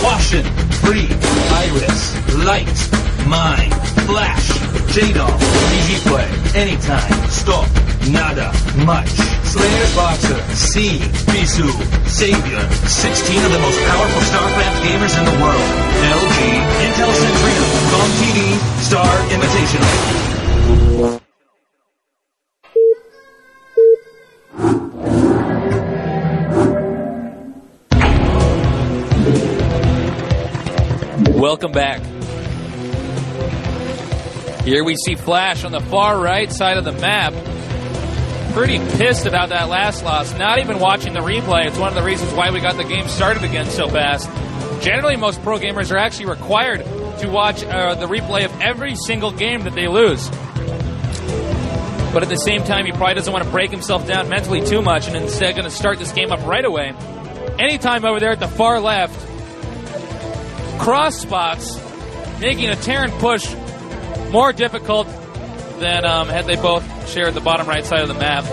Caution, Free, Iris, Light, Mine, Flash, J-Doll, Easy Play, Anytime, Stop, Nada, Much, Slayer's Boxer, C, Bisu, Savior, 16 of the most powerful StarCraft gamers in the world, LG, Intel Katrina, Phone TV, Star Invitational. Welcome back. Here we see Flash on the far right side of the map. Pretty pissed about that last loss. Not even watching the replay. It's one of the reasons why we got the game started again so fast. Generally, most pro gamers are actually required to watch the replay of every single game that they lose. But at the same time, he probably doesn't want to break himself down mentally too much and instead going to start this game up right away. Anytime over there at the far left. Cross spots, making a Terran push more difficult than had they both shared the bottom right side of the map.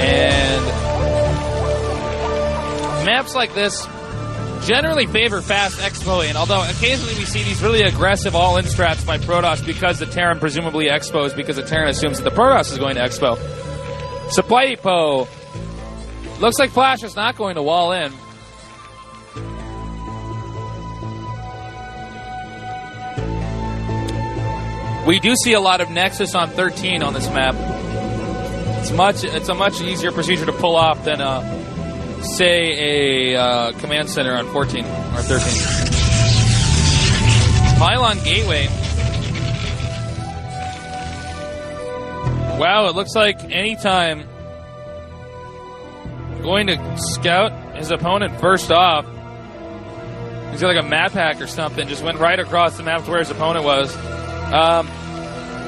And maps like this generally favor fast expoing, although occasionally we see these really aggressive all-in strats by Protoss because the Terran presumably expos, because the Terran assumes that the Protoss is going to expo. Supply Depot. Looks like Flash is not going to wall in. We do see a lot of Nexus on 13 on this map. It's a much easier procedure to pull off than, say, a command center on 14 or 13. Pylon Gateway. Wow, it looks like Anytime going to scout his opponent first off. He's got like a map hack or something. Just went right across the map to where his opponent was. A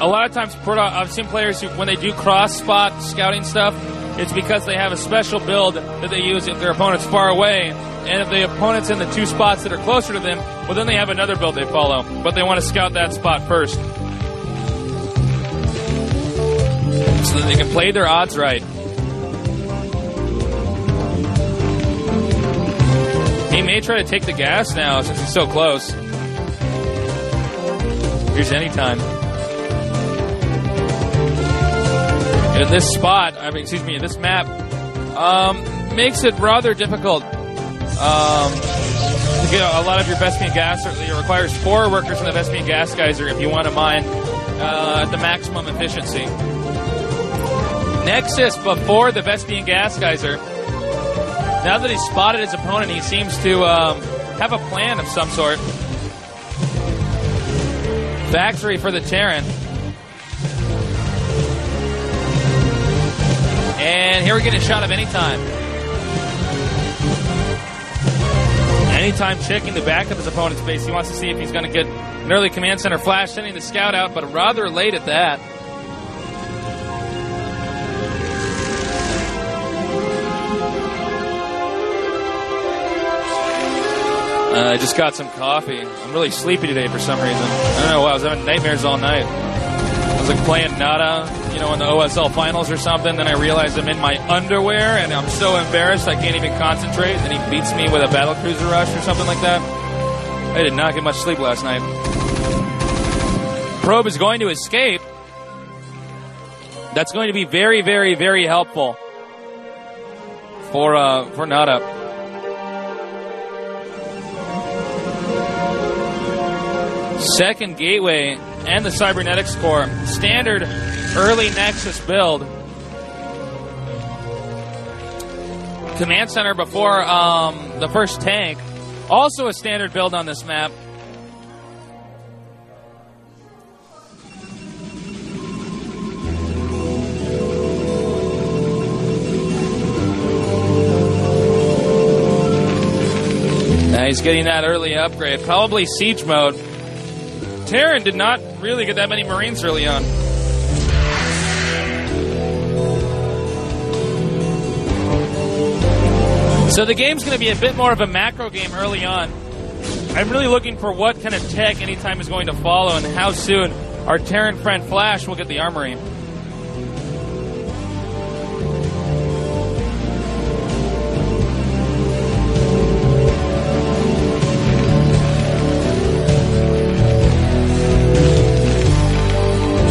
lot of times, I've seen players who, when they do cross-spot scouting stuff, it's because they have a special build that they use if their opponent's far away. And if the opponent's in the two spots that are closer to them, well, then they have another build they follow. But they want to scout that spot first, so that they can play their odds right. He may try to take the gas now since he's so close. Here's Anytime. In this spot, in this map, makes it rather difficult to get a lot of your Vespian gas. It requires 4 workers in the Vespian gas geyser if you want to mine at the maximum efficiency. Nexus before the Vespian gas geyser. Now that he's spotted his opponent, he seems to have a plan of some sort. Factory for the Terran. And here we get a shot of Anytime. Anytime checking the back of his opponent's base. He wants to see if he's going to get an early command center flash, sending the scout out, but rather late at that. I just got some coffee. I'm really sleepy today for some reason. I don't know why. I was having nightmares all night. I was like playing Nada, in the OSL finals or something. Then I realized I'm in my underwear and I'm so embarrassed I can't even concentrate. Then he beats me with a battlecruiser rush or something like that. I did not get much sleep last night. Probe is going to escape. That's going to be very, very, very helpful for Nada. Second Gateway and the Cybernetics Core. Standard early Nexus build. Command Center before the first tank. Also a standard build on this map. Now he's getting that early upgrade. Probably Siege mode. Terran did not really get that many Marines early on. So the game's going to be a bit more of a macro game early on. I'm really looking for what kind of tech AnyTime is going to follow and how soon our Terran friend Flash will get the armory.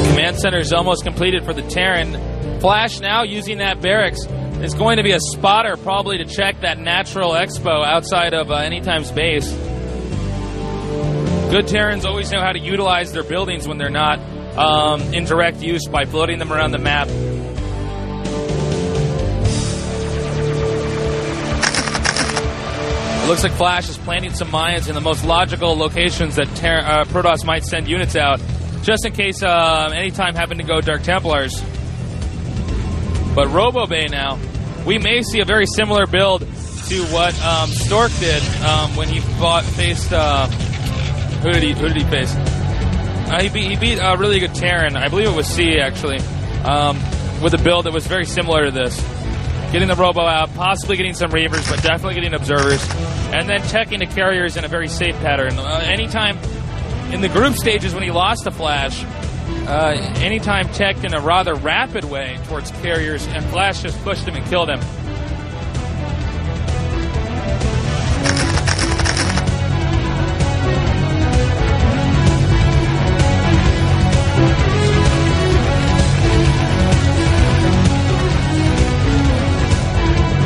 Command center is almost completed for the Terran. Flash now using that barracks is going to be a spotter probably to check that natural expo outside of AnyTime's base. Good Terrans always know how to utilize their buildings when they're not in direct use by floating them around the map. It looks like Flash is planting some mines in the most logical locations that Protoss might send units out, just in case AnyTime happen to go Dark Templars. But Robo Bay now, we may see a very similar build to what Stork did when he faced. Who did he face? He beat a really good Terran. I believe it was C actually, with a build that was very similar to this. Getting the Robo out, possibly getting some Reavers, but definitely getting Observers, and then teching the carriers in a very safe pattern. AnyTime in the group stages when he lost to Flash, AnyTime teched in a rather rapid way towards carriers, and Flash just pushed him and killed him.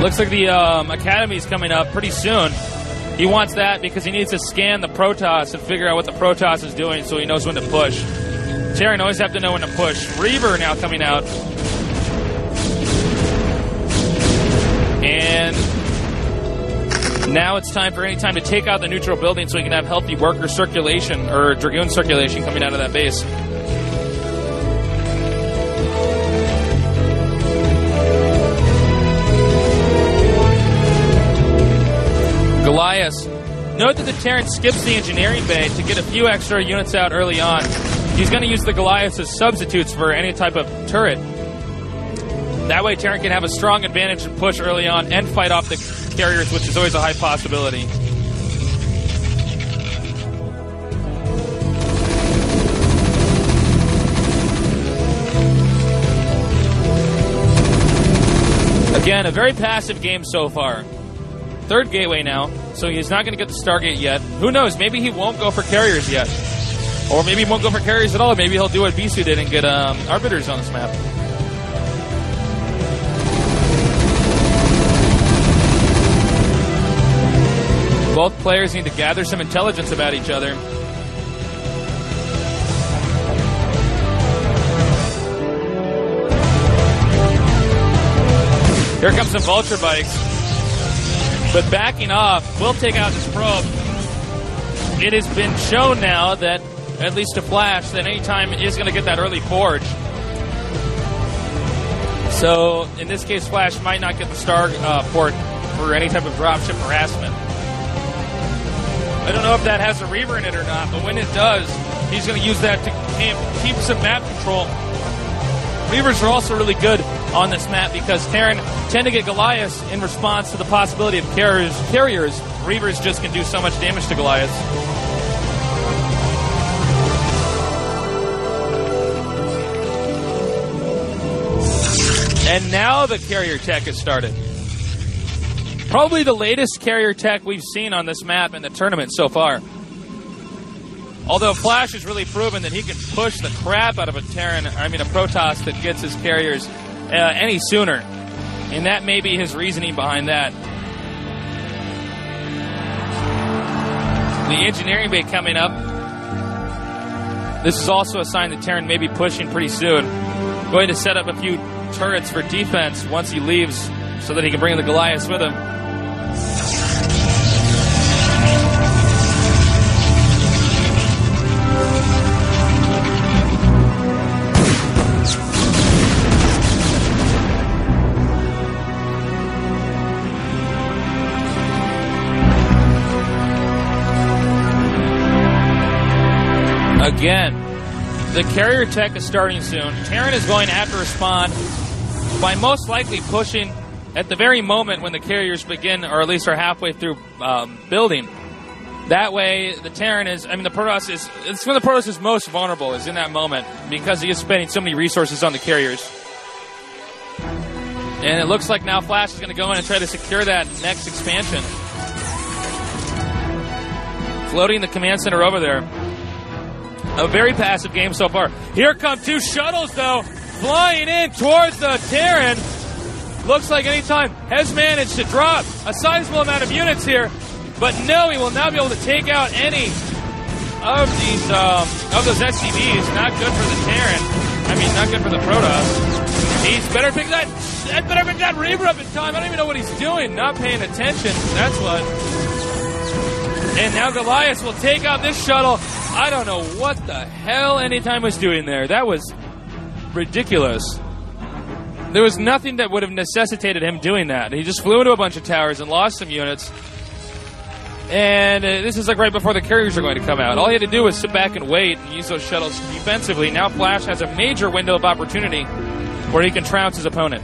Looks like the Academy is coming up pretty soon. He wants that because he needs to scan the Protoss and figure out what the Protoss is doing so he knows when to push. Terran always have to know when to push. Reaver now coming out. And now it's time for AnyTime to take out the neutral building so he can have healthy worker circulation or Dragoon circulation coming out of that base. Goliath. Note that the Terran skips the engineering bay to get a few extra units out early on. He's going to use the Goliaths as substitutes for any type of turret. That way Terran can have a strong advantage and push early on and fight off the carriers, which is always a high possibility. Again, a very passive game so far. Third gateway now, so he's not going to get the Stargate yet. Who knows? Maybe he won't go for carriers yet. Or maybe he won't go for carriers at all. Maybe he'll do what Bisu did and get Arbiters on this map. Both players need to gather some intelligence about each other. Here comes some Vulture Bikes. But backing off will take out this probe. It has been shown now that, at least to Flash, that AnyTime is going to get that early forge. So, in this case, Flash might not get the star port for any type of dropship harassment. I don't know if that has a Reaver in it or not, but when it does, he's going to use that to keep some map control. Reavers are also really good on this map because Terran tend to get Goliaths in response to the possibility of carriers. Reavers just can do so much damage to Goliaths. And now the carrier tech has started. Probably the latest carrier tech we've seen on this map in the tournament so far. Although Flash has really proven that he can push the crap out of a Protoss that gets his carriers any sooner. And that may be his reasoning behind that. The engineering bay coming up. This is also a sign that Terran may be pushing pretty soon. Going to set up a few turrets for defense once he leaves so that he can bring the Goliaths with him. Again, the carrier tech is starting soon. Terran is going to have to respond by most likely pushing at the very moment when the carriers begin, or at least are halfway through building. That way, the Terran is, the Protoss is, it's when the Protoss is most vulnerable, is in that moment, because he is spending so many resources on the carriers. And it looks like now Flash is going to go in and try to secure that next expansion. Floating the command center over there. A very passive game so far. Here come 2 shuttles, though, flying in towards the Terran. Looks like AnyTime has managed to drop a sizable amount of units here. But no, he will not be able to take out any of these of those SCVs. Not good for the Terran. Not good for the Protoss. He's better pick that Reaver up in time. I don't even know what he's doing. Not paying attention. That's what. And now Goliath will take out this shuttle. I don't know what the hell AnyTime was doing there. That was ridiculous. There was nothing that would have necessitated him doing that. He just flew into a bunch of towers and lost some units. And this is like right before the carriers are going to come out. All he had to do was sit back and wait and use those shuttles defensively. Now Flash has a major window of opportunity where he can trounce his opponent.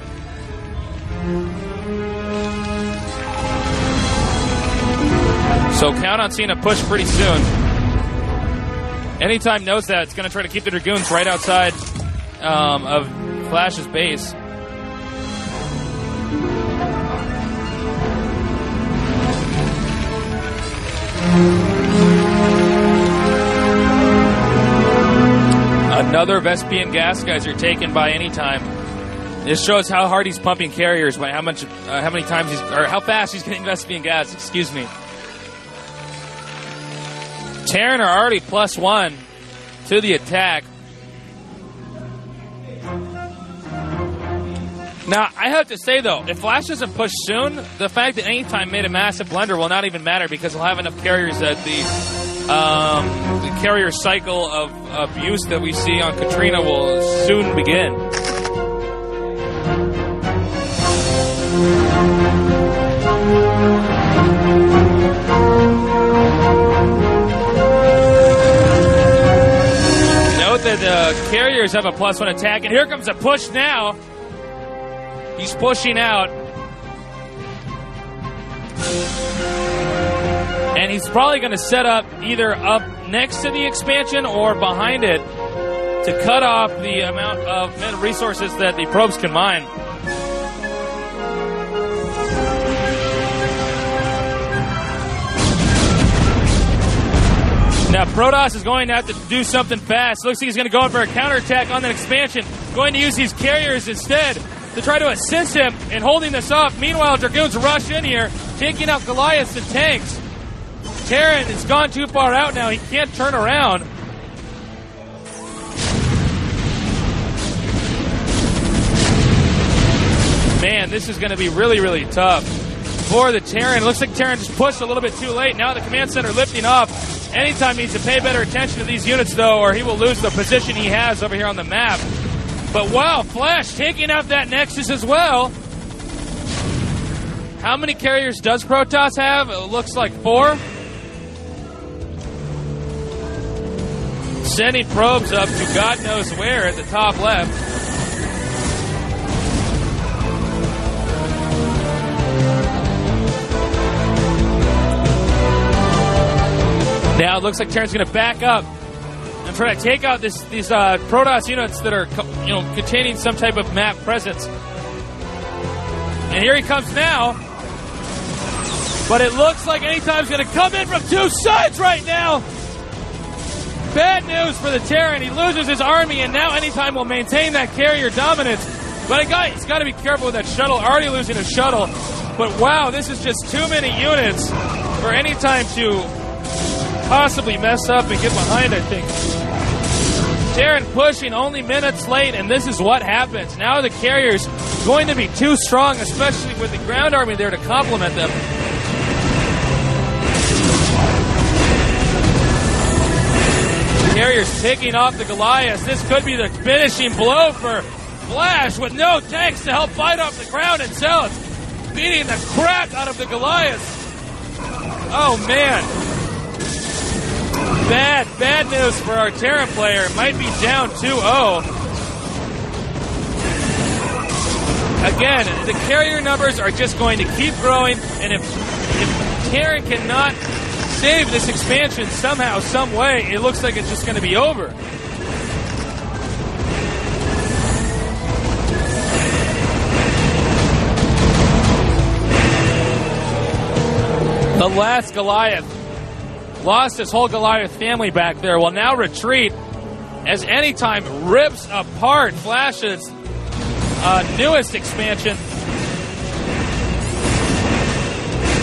So count on seeing a push pretty soon. AnyTime knows that. It's going to try to keep the Dragoons right outside of Flash's base. Another Vespian gas geyser taken by AnyTime. This shows how hard he's pumping carriers by how many times how fast he's getting Vespian gas. Excuse me. Terran are already +1 to the attack. Now, I have to say, though, if Flash doesn't push soon, the fact that AnyTime made a massive blunder will not even matter because he'll have enough carriers that the carrier cycle of abuse that we see on Katrina will soon begin. Note that the carriers have a +1 attack, and here comes a push now. He's pushing out. And he's probably going to set up either up next to the expansion or behind it to cut off the amount of resources that the probes can mine. Now Protoss is going to have to do something fast. Looks like he's going to go in for a counterattack on that expansion. Going to use these carriers instead to try to assist him in holding this up. Meanwhile, Dragoons rush in here, taking out Goliaths and tanks. Terran has gone too far out now. He can't turn around. Man, this is going to be really, really tough for the Terran. Looks like Terran just pushed a little bit too late. Now the command center lifting off. AnyTime needs to pay better attention to these units, though, or he will lose the position he has over here on the map. But wow, Flash taking out that Nexus as well. How many carriers does Protoss have? It looks like 4. Sending probes up to God knows where at the top left. Now it looks like Terran's going to back up and try to take out these Protoss units that are, containing some type of map presence. And here he comes now. But it looks like AnyTime's going to come in from 2 sides right now. Bad news for the Terran. He loses his army, and now AnyTime will maintain that carrier dominance. But he's got to be careful with that shuttle. Already losing a shuttle. But wow, this is just too many units for AnyTime to possibly mess up and get behind, I think. Terran pushing only minutes late, and this is what happens. Now the carrier's going to be too strong, especially with the ground army there to complement them. Carrier's picking off the Goliath. This could be the finishing blow for Flash with no tanks to help fight off the ground itself. Beating the crap out of the Goliath. Oh, man. Bad news for our Terran player. Might be down 2-0. Again, the carrier numbers are just going to keep growing, and if Terran cannot save this expansion somehow, some way, it looks like it's just going to be over. The last Goliath lost his whole Goliath family back there. Will now retreat as AnyTime rips apart Flash's newest expansion.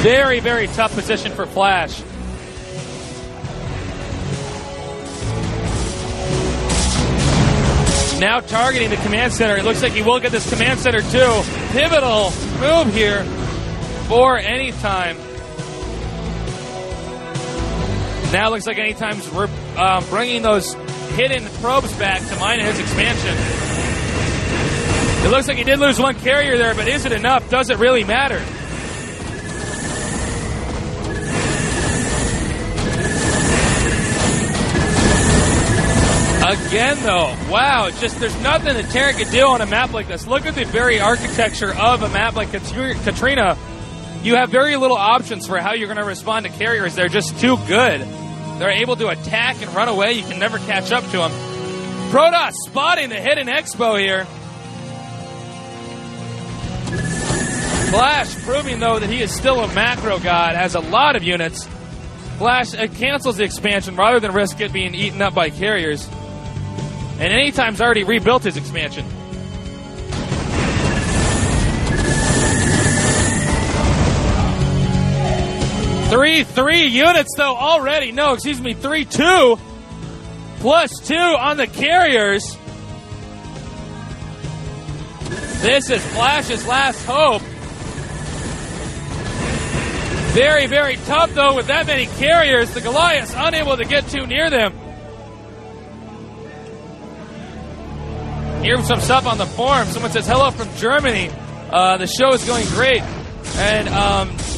Very, very tough position for Flash. Now targeting the command center. It looks like he will get this command center too. Pivotal move here for AnyTime. Now it looks like AnyTime's bringing those hidden probes back to mine his expansion. It looks like he did lose one carrier there, but is it enough? Does it really matter? Again, though, wow, just there's nothing that Terran can do on a map like this. Look at the very architecture of a map like Katrina. You have very little options for how you're going to respond to carriers. They're just too good. They're able to attack and run away. You can never catch up to them. Protoss spotting the hidden Expo here. Flash proving, though, that he is still a macro god, has a lot of units. Flash cancels the expansion rather than risk it being eaten up by carriers. And AnyTime's already rebuilt his expansion. Three units, though, already. No, excuse me, 3-2. +2 on the carriers. This is Flash's last hope. Very, very tough, though, with that many carriers. The Goliaths unable to get too near them. Here's some stuff on the forum. Someone says, hello from Germany. The show is going great. And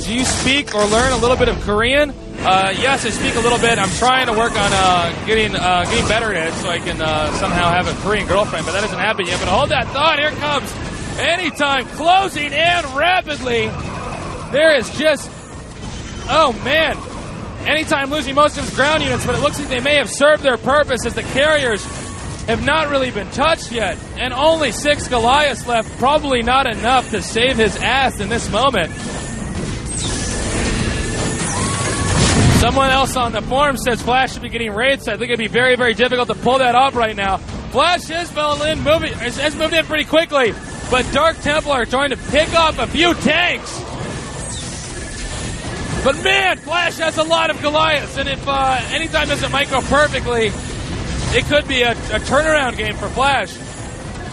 do you speak or learn a little bit of Korean? Yes, I speak a little bit. I'm trying to work on getting better at it so I can somehow have a Korean girlfriend, but that hasn't happened yet. But hold that thought. Here comes AnyTime closing in rapidly. There is just... Oh, man. AnyTime losing most of his ground units, but it looks like they may have served their purpose as the carriers have not really been touched yet. And only 6 Goliaths left. Probably not enough to save his ass in this moment. Someone else on the forum says Flash should be getting raids. I think it'd be very, very difficult to pull that off right now. Flash has moved in pretty quickly, but Dark Templar are trying to pick off a few tanks. But man, Flash has a lot of Goliaths, and if AnyTime doesn't micro perfectly, it could be a turnaround game for Flash.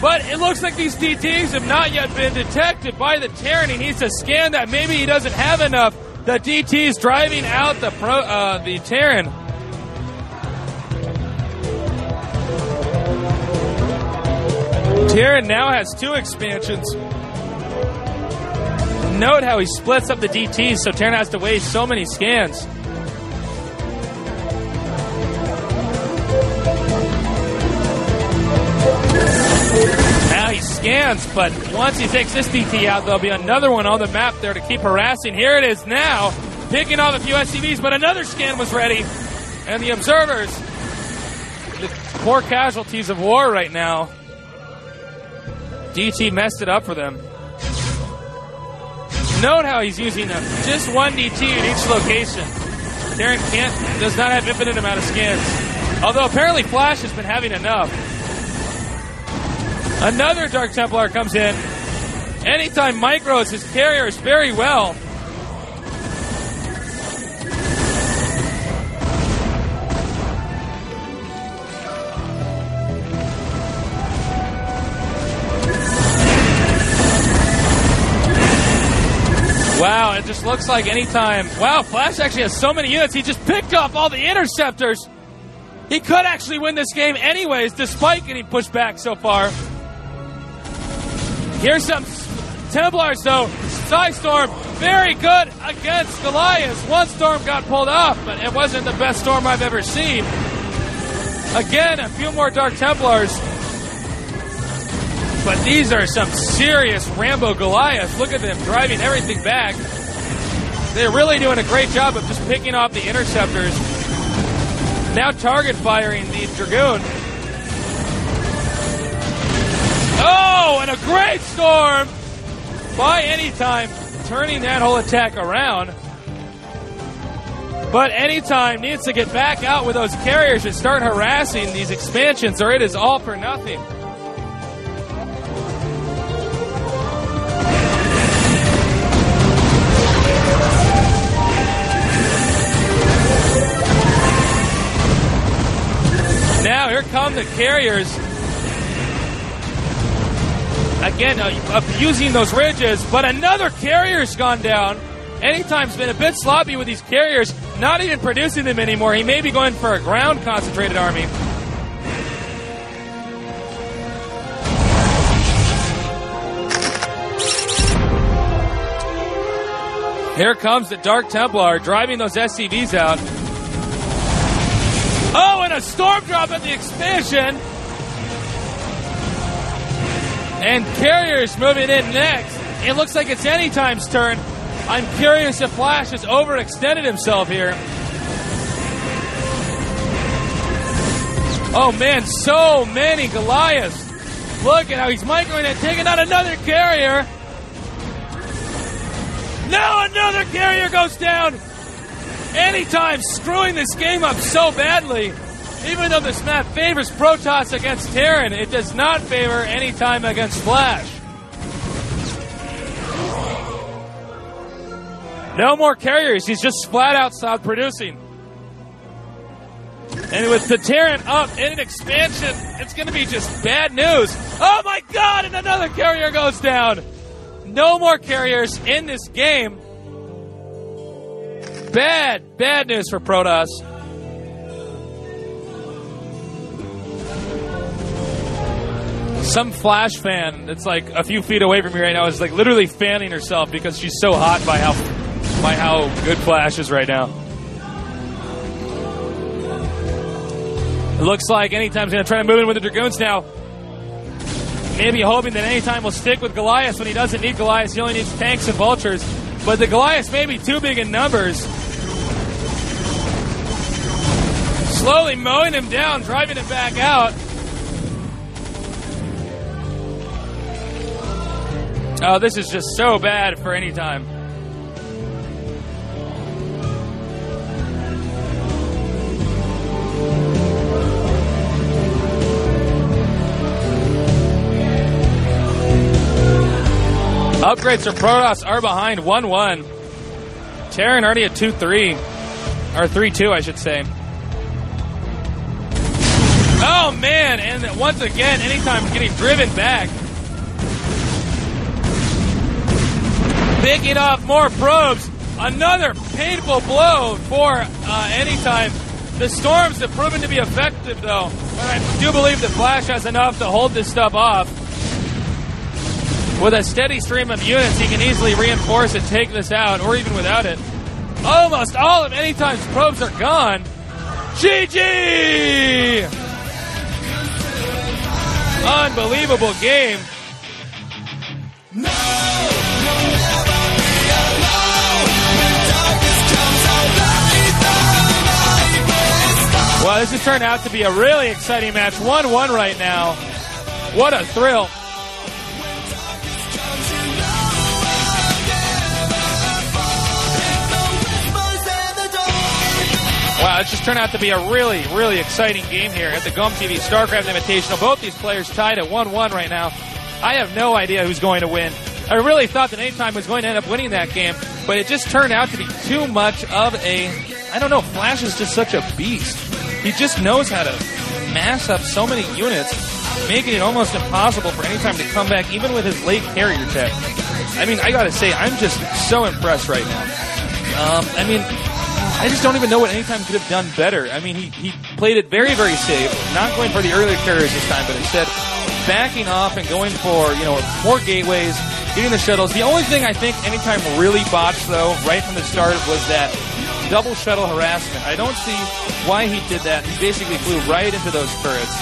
But it looks like these DTs have not yet been detected by the Terran. He needs to scan that. Maybe he doesn't have enough. The DT's driving out the Terran. Terran now has 2 expansions. Note how he splits up the DTs, so Terran has to waste so many scans. Now he scans, but once he takes this DT out, there'll be another one on the map there to keep harassing. Here it is now, picking off a few SCVs, but another scan was ready. And the observers, the poor casualties of war right now, DT messed it up for them. Note how he's using just 1 DT in each location. Terran does not have infinite amount of scans. Although apparently Flash has been having enough. Another Dark Templar comes in. AnyTime micros his carriers very well. Wow, it just looks like AnyTime. Wow, Flash actually has so many units. He just picked off all the interceptors. He could actually win this game anyways, despite getting pushed back so far. Here's some Templars, though. Storm, very good against Goliath. One storm got pulled off, but it wasn't the best storm I've ever seen. Again, a few more Dark Templars. But these are some serious Rambo Goliaths. Look at them driving everything back. They're really doing a great job of just picking off the interceptors. Now target firing the Dragoon. Oh, and a great storm by AnyTime, turning that whole attack around. But AnyTime needs to get back out with those carriers and start harassing these expansions, or it is all for nothing. Now here come the carriers. Again, abusing those ridges, but another carrier's gone down. AnyTime's been a bit sloppy with these carriers, not even producing them anymore. He may be going for a ground-concentrated army. Here comes the Dark Templar, driving those SCVs out. Oh, and a storm drop at the expansion. And carriers moving in next. It looks like it's AnyTime's turn. I'm curious if Flash has overextended himself here. Oh man, so many Goliaths. Look at how he's microing and taking out another carrier. Now another carrier goes down. AnyTime screwing this game up so badly. Even though this map favors Protoss against Terran, it does not favor AnyTime against Flash. No more carriers. He's just flat out stopped producing. And with the Terran up in an expansion, it's going to be just bad news. Oh my God, and another carrier goes down. No more carriers in this game. Bad news for Protoss. Some Flash fan that's like a few feet away from me right now is like literally fanning herself because she's so hot by how good Flash is right now. It looks like AnyTime's going to try to move in with the Dragoons now. Maybe hoping that AnyTime will stick with Goliath when he doesn't need Goliath. He only needs tanks and vultures. But the Goliaths may be too big in numbers. Slowly mowing him down, driving him back out. Oh, this is just so bad for AnyTime. Upgrades for Protoss are behind 1-1. Terran already at 2-3. Or 3-2, I should say. Oh, man. And once again, AnyTime getting driven back. Picking off more probes. Another painful blow for AnyTime. The storms have proven to be effective, though. I do believe that Flash has enough to hold this stuff off. With a steady stream of units, he can easily reinforce and take this out, or even without it. Almost all of AnyTime's probes are gone. GG! Unbelievable game. Well, this has turned out to be a really exciting match. 1-1 right now. What a thrill. Wow, it's just turned out to be a really, really exciting game here at the GOM TV StarCraft Invitational. Both these players tied at 1-1 right now. I have no idea who's going to win. I really thought that AnyTime was going to end up winning that game, but it just turned out to be too much of a... I don't know, Flash is just such a beast. He just knows how to mass up so many units, making it almost impossible for AnyTime to come back, even with his late carrier tech. I mean, I gotta say, I'm just so impressed right now. I just don't even know what AnyTime could have done better. I mean, he played it very, very safe, not going for the earlier carriers this time, but instead backing off and going for, more gateways, getting the shuttles. The only thing I think AnyTime really botched, though, right from the start was that double shuttle harassment. I don't see why he did that. He basically flew right into those turrets.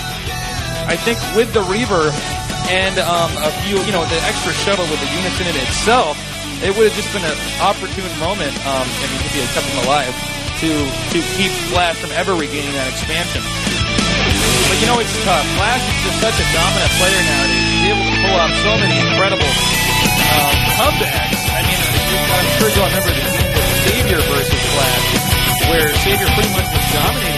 I think with the Reaver and a few, the extra shuttle with the units in it itself, it would have just been an opportune moment, maybe it kept him alive, to keep Flash from ever regaining that expansion. But it's tough. Flash is just such a dominant player nowadays. He's able to pull off so many incredible comebacks. I mean, I'm sure you'll remember the game with Xavier versus Flash, where Xavier pretty much was dominating